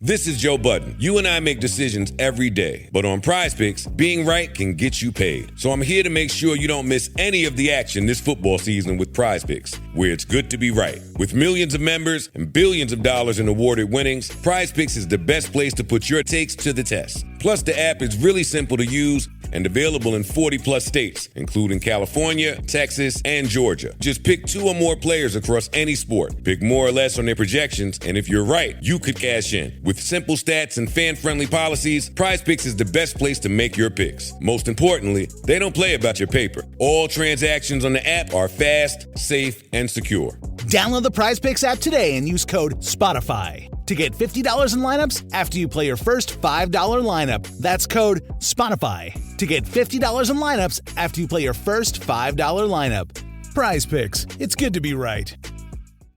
This is Joe Budden. You and I make decisions every day, but on PrizePicks, being right can get you paid. So I'm here to make sure you don't miss any of the action this football season with PrizePicks, where it's good to be right. With millions of members and billions of dollars in awarded winnings, PrizePicks is the best place to put your takes to the test. Plus, the app is really simple to use and available in 40-plus states, including California, Texas, and Georgia. Just pick 2 or more players across any sport. Pick more or less on their projections, and if you're right, you could cash in. With simple stats and fan-friendly policies, PrizePicks is the best place to make your picks. Most importantly, they don't play about your paper. All transactions on the app are fast, safe, and secure. Download the PrizePicks app today and use code SPOTIFY to get $50 in lineups after you play your first $5 lineup. That's code SPOTIFY to get $50 in lineups after you play your first $5 lineup. PrizePicks, it's good to be right.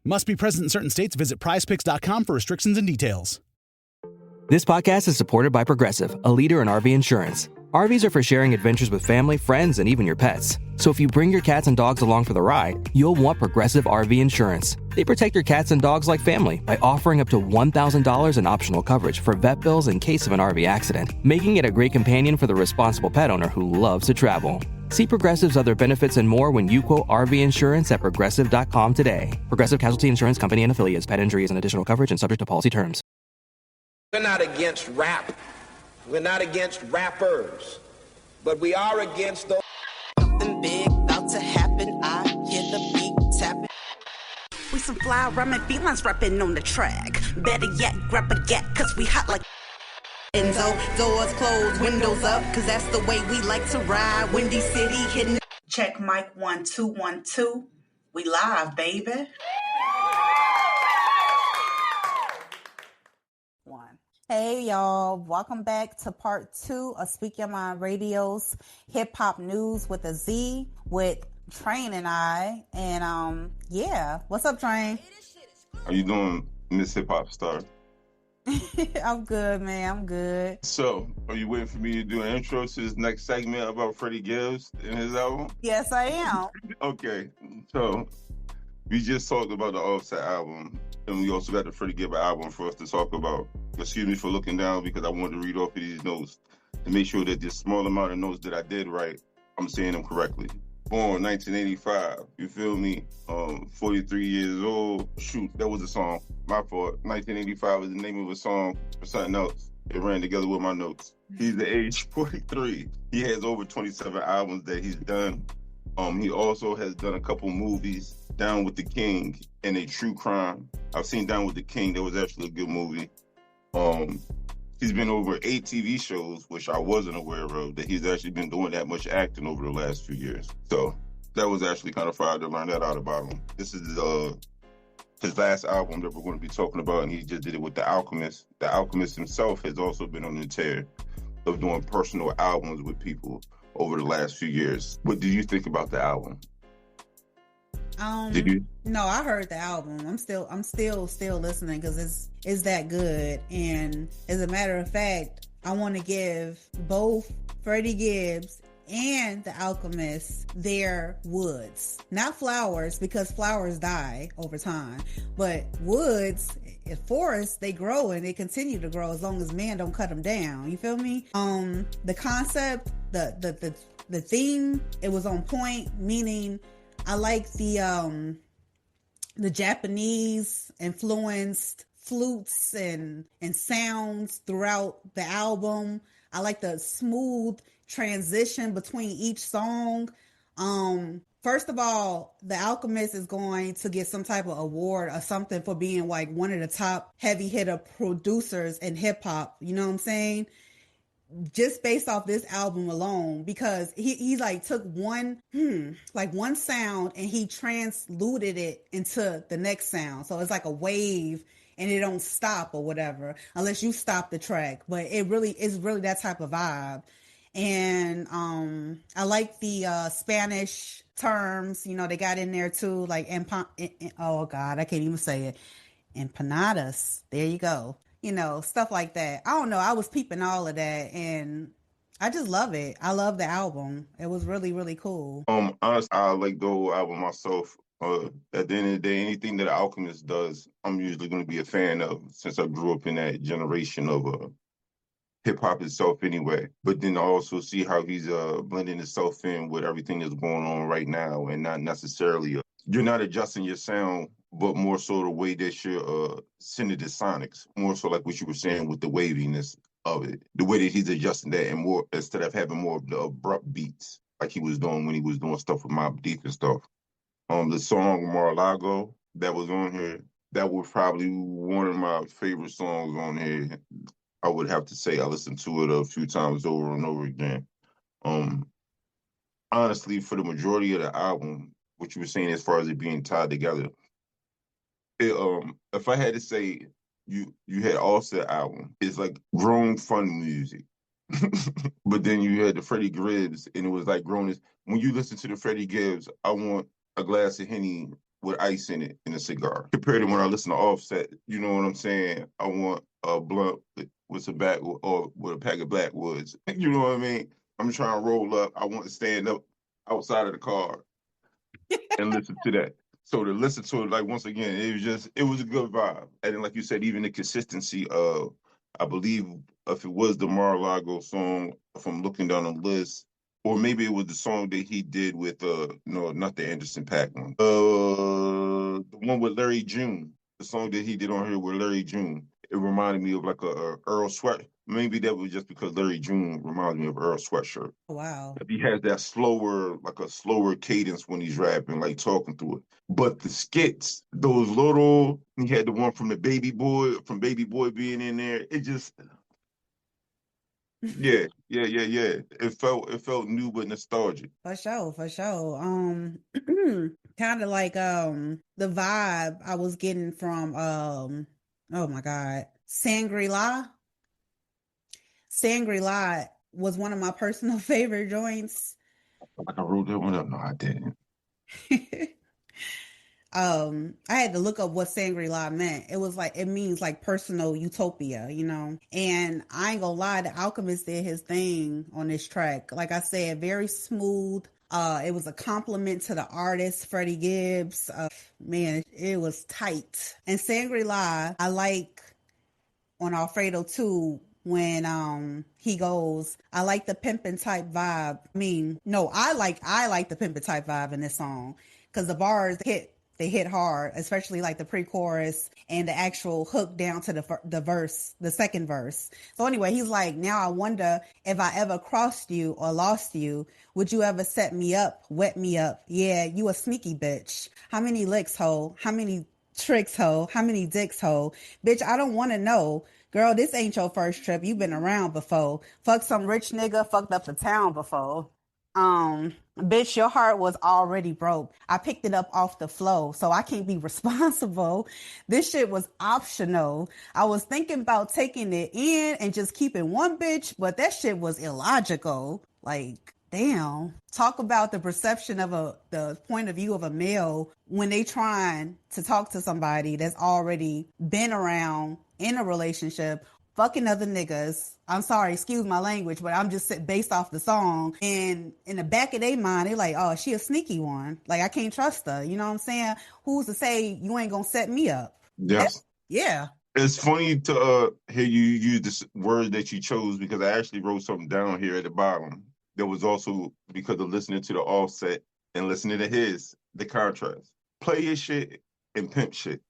Must be present in certain states. Visit prizepicks.com for restrictions and details. This podcast is supported by Progressive, a leader in RV insurance. RVs are for sharing adventures with family, friends, and even your pets. So if you bring your cats and dogs along for the ride, you'll want Progressive RV insurance. They protect your cats and dogs like family by offering up to $1,000 in optional coverage for vet bills in case of an RV accident, making it a great companion for the responsible pet owner who loves to travel. See Progressive's other benefits and more when you quote RV insurance at Progressive.com today. Progressive Casualty Insurance Company and Affiliates. Pet injuries and additional coverage and subject to policy terms. We're not against rap. We're not against rappers. But we are against those. Something big about to happen. I hear the beat tapping. We some fly rhyming felines rapping on the track. Better yet, grab a gat, cause we hot like Enzo. Doors closed, windows up, cause that's the way we like to ride. Windy City hitting. Check mic 1 2 1 2. We live, baby. Hey y'all, welcome back to part 2 of Speak Your Mind Radio's Hip-Hop News with a Z with Train and I. And yeah, what's up, Train? How you doing, MzHipHop star? I'm good, man, I'm good. So, are you waiting for me to do an intro to this next segment about Freddie Gibbs and his album? Yes, I am. Okay, so we just talked about the Offset album, and we also got the Freddie Gibbs album for us to talk about. Excuse me for looking down because I wanted to read off of these notes to make sure that this small amount of notes that I did write, I'm saying them correctly. Born 1985, you feel me? 43 years old. Shoot, that was a song. My fault. 1985 is the name of a song for something else. It ran together with my notes. He's the age 43. He has over 27 albums that he's done. He also has done a couple movies, Down with the King and a True Crime. I've seen Down with the King. That was actually a good movie. He's been over 8 TV shows, which I wasn't aware of, that he's actually been doing that much acting over the last few years. So that was actually kind of fire to learn that out about him. This is his last album that we're going to be talking about, and he just did it with The Alchemist. The Alchemist himself has also been on the tear of doing personal albums with people over the last few years. What do you think about the album? Did you? No, I heard the album. I'm still listening because it's that good. And as a matter of fact, I want to give both Freddie Gibbs and The Alchemist their woods, not flowers, because flowers die over time, but woods, forests, they grow and they continue to grow as long as man don't cut them down. You feel me? The concept, the theme, it was on point, meaning I like the Japanese influenced flutes and sounds throughout the album. I like the smooth transition between each song. First of all, The Alchemist is going to get some type of award or something for being like one of the top heavy hitter producers in hip hop. You know what I'm saying? Just based off this album alone, because he like took one sound and he transluted it into the next sound. So it's like a wave and it don't stop or whatever, unless you stop the track. But it's really that type of vibe. And I like the Spanish terms, they got in there too, like oh God, I can't even say it. Empanadas. There you go. Stuff like that. I don't know. I was peeping all of that and I just love it. I love the album. It was really, really cool. Honestly, I like the whole album myself. At the end of the day, anything that Alchemist does, I'm usually going to be a fan of, since I grew up in that generation of hip hop itself anyway. But then I also see how he's blending himself in with everything that's going on right now, and not necessarily you're not adjusting your sound, but more so the way that you're sending the sonics, more so like what you were saying with the waviness of it, the way that he's adjusting that, and more instead of having more of the abrupt beats like he was doing when he was doing stuff with Mobb Deep and stuff. The song Mar-a-Lago that was on here, that was probably one of my favorite songs on here. I would have to say I listened to it a few times over and over again. Honestly, for the majority of the album, what you were saying as far as it being tied together, if I had to say, you had Offset album, it's like grown fun music. But then you had the Freddie Gibbs, and it was like grown as, when you listen to the Freddie Gibbs, I want a glass of Henny with ice in it and a cigar. Compared to when I listen to Offset, you know what I'm saying? I want a blunt with some back or with a pack of Backwoods. You know what I mean? I'm trying to roll up. I want to stand up outside of the car and listen to that. So to listen to it, like, once again, it was a good vibe. And then, like you said, even the consistency of, I believe, if it was the Mar-a-Lago song, if I'm looking down the list, or maybe it was the song that he did with, no, not the Anderson .Paak one. The one with Larry June, the song that he did on here with Larry June. It reminded me of like a Earl Sweat. Maybe that was just because Larry June reminded me of Earl Sweatshirt. Wow. He has that slower, like a slower cadence when he's rapping, like talking through it. But the skits, those little, he had the one from Baby Boy being in there. It just, yeah. It felt new but nostalgic. For sure. Kind of like the vibe I was getting from oh my God, Shangri-La. Shangri-La was one of my personal favorite joints. Like I wrote that one up. No, I didn't. I had to look up what Shangri-La meant. It means like personal utopia, you know? And I ain't gonna lie, the Alchemist did his thing on this track. Like I said, very smooth. It was a compliment to the artist, Freddie Gibbs. Man, it was tight. And Shangri-La, I like on Alfredo too, when he goes, I like the pimpin' type vibe. I mean, no, I like the pimpin' type vibe in this song, because the bars hit hard, especially like the pre-chorus and the actual hook down to the verse, the second verse. So anyway, he's like, now I wonder if I ever crossed you or lost you, would you ever set me up, wet me up? Yeah, you a sneaky bitch. How many licks, ho? How many tricks, ho? How many dicks, ho? Bitch, I don't want to know. Girl, this ain't your first trip. You've been around before. Fuck some rich nigga, fucked up the town before. Bitch, your heart was already broke. I picked it up off the flow, so I can't be responsible. This shit was optional. I was thinking about taking it in and just keeping one bitch, but that shit was illogical. Like, damn. Talk about the perception of the point of view of a male when they trying to talk to somebody that's already been around in a relationship, fucking other niggas. I'm sorry, excuse my language, but I'm just based off the song. And in the back of their mind, they're like, oh, she a sneaky one. Like, I can't trust her. You know what I'm saying? Who's to say you ain't gonna set me up? Yes. Yeah. It's funny to hear you use this word that you chose, because I actually wrote something down here at the bottom. That was also because of listening to the Offset and listening to the contrast. Player shit and pimp shit.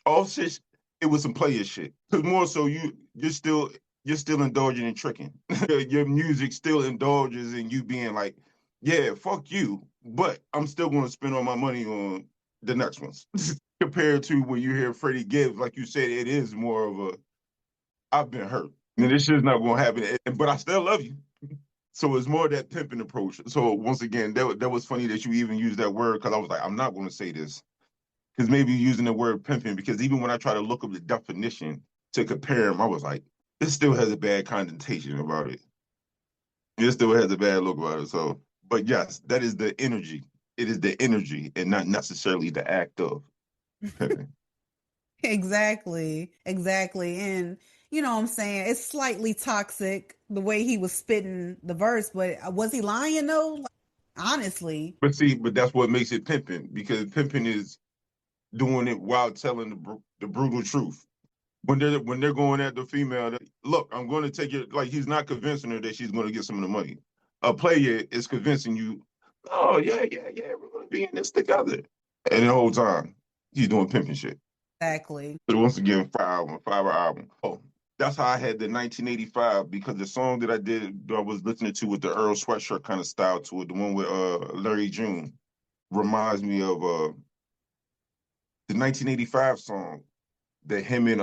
Offset, it was some player shit. Because more so, you're still indulging in tricking. Your music still indulges in you being like, yeah, fuck you, but I'm still going to spend all my money on the next ones. Compared to when you hear Freddie Gibbs, like you said, it is more of a, I've been hurt. And this shit's not going to happen, but I still love you. So it's more that pimping approach. So once again, that was funny that you even used that word, because I was like, I'm not going to say this. Because maybe using the word pimping, because even when I try to look up the definition to compare them, I was like, it still has a bad connotation about it. It still has a bad look about it. So, but yes, that is the energy. It is the energy and not necessarily the act of pimping. Exactly. And you know what I'm saying? It's slightly toxic the way he was spitting the verse, but was he lying though? honestly. But that's what makes it pimping, because pimping is doing it while telling the brutal truth. When they're going at the female, look, I'm going to take it. Like, he's not convincing her that she's going to get some of the money. A player is convincing you, oh yeah, we're going to be in this together. And the whole time he's doing pimping shit. Exactly. But once again, five-hour album. Oh, that's how I had the 1985, because the song that I was listening to with the Earl Sweatshirt kind of style to it, the one with Larry June, reminds me of the 1985 song that him and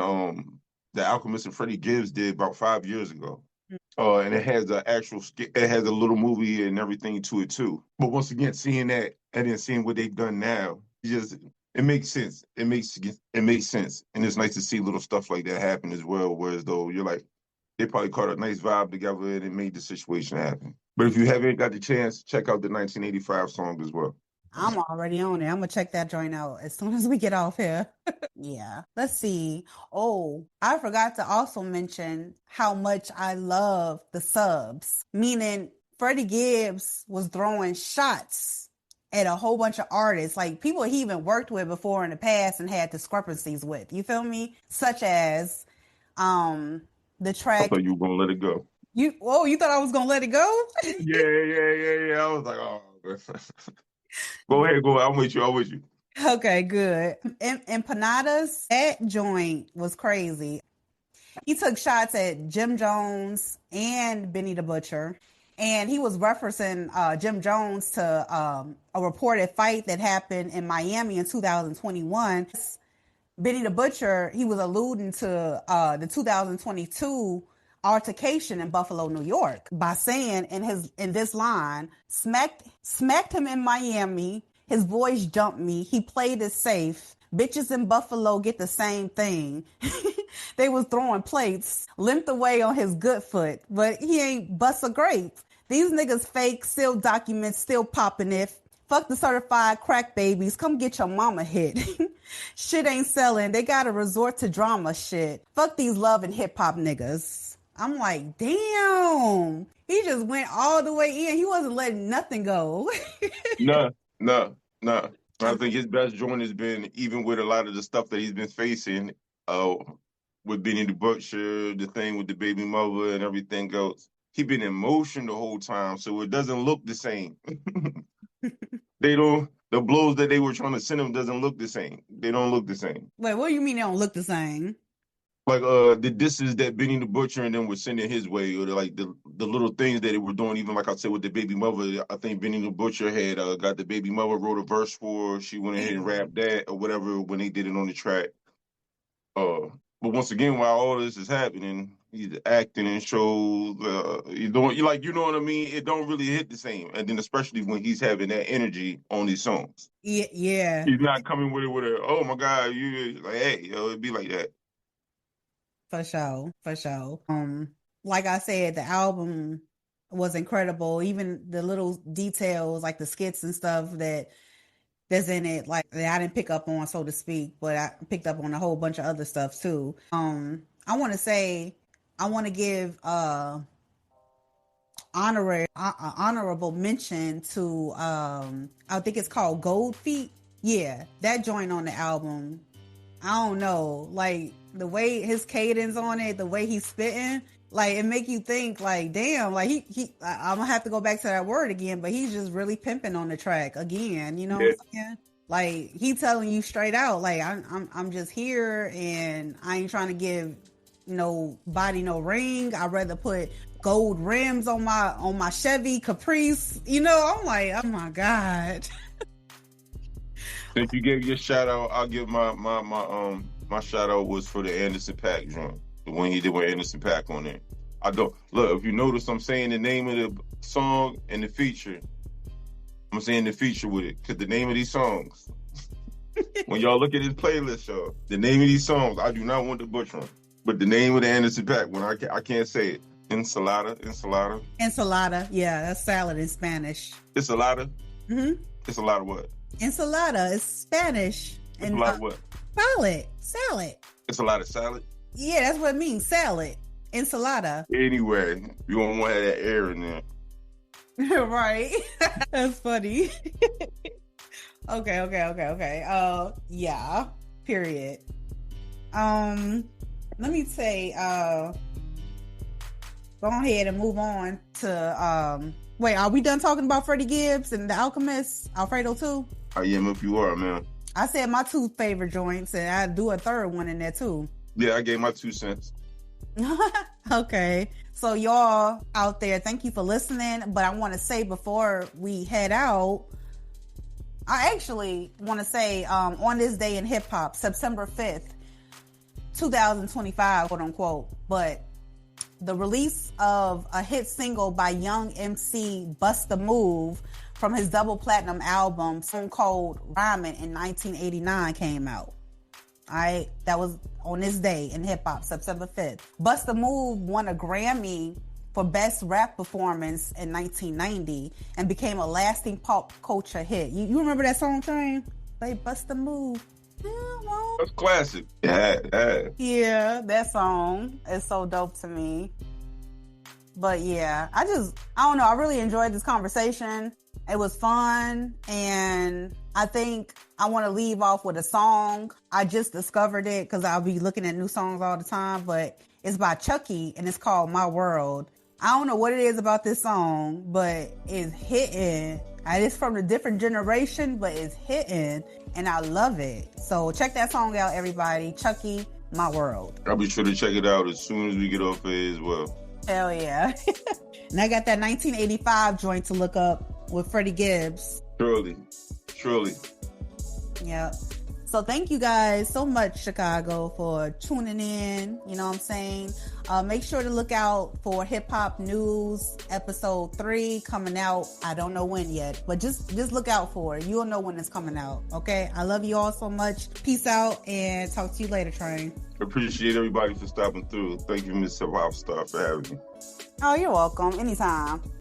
the Alchemist and Freddie Gibbs did about 5 years ago. And it has it has a little movie and everything to it too. But once again, seeing that and then seeing what they've done now, it makes sense. It makes sense. And it's nice to see little stuff like that happen as well, whereas though you're like, they probably caught a nice vibe together and it made the situation happen. But if you haven't got the chance, check out the 1985 song as well. I'm already on it. I'm gonna check that joint out as soon as we get off here. Yeah. Let's see. Oh, I forgot to also mention how much I love the subs. Meaning Freddie Gibbs was throwing shots at a whole bunch of artists, like people he even worked with before in the past and had discrepancies with. You feel me? Such as the track. I thought you were gonna let it go. You thought I was gonna let it go? Yeah. I was like, oh. Go ahead. I'm with you. Okay, good. Empanadas, that joint was crazy. He took shots at Jim Jones and Benny the Butcher, and he was referencing Jim Jones to a reported fight that happened in Miami in 2021. Benny the Butcher, he was alluding to the 2022 altercation in Buffalo, New York, by saying in this line, smacked him in Miami, his voice jumped me, he played it safe, bitches in Buffalo get the same thing. They was throwing plates, limped away on his good foot, but he ain't bust a grape. These niggas fake, still documents, still popping it. Fuck the certified crack babies, come get your mama hit. Shit ain't selling, they gotta resort to drama shit. Fuck these love and hip-hop niggas. I'm like, damn. He just went all the way in. He wasn't letting nothing go. No. I think his best joint has been, even with a lot of the stuff that he's been facing, with Benny the Butcher, the thing with the baby mother and everything else. He been in motion the whole time, so it doesn't look the same. The blows that they were trying to send him doesn't look the same. They don't look the same. Wait, what do you mean they don't look the same? Like the disses that Benny the Butcher and them were sending his way, or the little things that they were doing, even like I said with the baby mother. I think Benny the Butcher had got the baby mother, wrote a verse for her. She went ahead and rapped that or whatever when they did it on the track. But once again, while all this is happening, he's acting in shows. You know what I mean? It don't really hit the same. And then especially when he's having that energy on these songs. Yeah. He's not coming with it with a, oh my God, you like, hey, it'd be like that. For sure. Like I said, the album was incredible. Even the little details, like the skits and stuff that's in it, like that I didn't pick up on, so to speak, but I picked up on a whole bunch of other stuff too. I want to give honorable mention to I think it's called Gold Feet. Yeah, that joint on the album. I don't know, like the way his cadence on it, the way he's spitting, like it make you think like, damn, like he I'm gonna have to go back to that word again, but he's just really pimping on the track again, you know what I'm saying? Like he telling you straight out, like I'm just here and I ain't trying to give no body no ring. I'd rather put gold rims on my Chevy Caprice, you know. I'm like, oh my God. Since you gave your shout out, I'll give my shout out was for the Anderson .Paak joint, the one he did with Anderson .Paak on there. I don't look, if you notice, I'm saying the name of the song and the feature. I'm saying the feature with it because the name of these songs. When y'all look at his playlist, y'all, the name of these songs, I do not want to butcher them, but the name of the Anderson .Paak, when I can't say it, ensalada. Yeah, that's salad in Spanish. Ensalada. Mm-hmm. Ensalada what? Ensalada is Spanish. And what? Salad. Ensalada salad? Yeah, that's what it means. Salad. Ensalada. Anyway, you don't want to have that air in there. Right. That's funny. Okay. Yeah. Period. Let me say, go ahead and move on to, wait, are we done talking about Freddie Gibbs and the Alchemist, Alfredo too? I am if you are, man. I said my 2 favorite joints, and I do a third one in there too. Yeah, I gave my 2 cents. Okay. So y'all out there, thank you for listening. But I want to say before we head out, I actually want to say on this day in hip hop, September 5th, 2025, quote unquote, but the release of a hit single by young MC Bust a Move from his double platinum album, Stone Cold Rhyming in 1989 came out. All right, that was on this day in hip hop, September 5th. Bust a Move won a Grammy for Best Rap Performance in 1990 and became a lasting pop culture hit. You remember that song, Train? They Bust a Move. That's classic. Yeah. That song is so dope to me. But yeah, I don't know. I really enjoyed this conversation. It was fun. And I think I want to leave off with a song. I just discovered it because I'll be looking at new songs all the time, but it's by Chucky and it's called My World. I don't know what it is about this song, but it's hitting. And it's from a different generation, but it's hitting and I love it. So check that song out, everybody. Chucky, My World. I'll be sure to check it out as soon as we get off air as well. Hell yeah. And I got that 1985 joint to look up with Freddie Gibbs. Surely. Yep. So thank you guys so much, Chicago, for tuning in. You know what I'm saying? Make sure to look out for Hip-Hop Newz episode 3 coming out. I don't know when yet, but just look out for it. You'll know when it's coming out. Okay? I love you all so much. Peace out and talk to you later, Train. Appreciate everybody for stopping through. Thank you, MzHipHop Star, for having me. Oh, you're welcome. Anytime.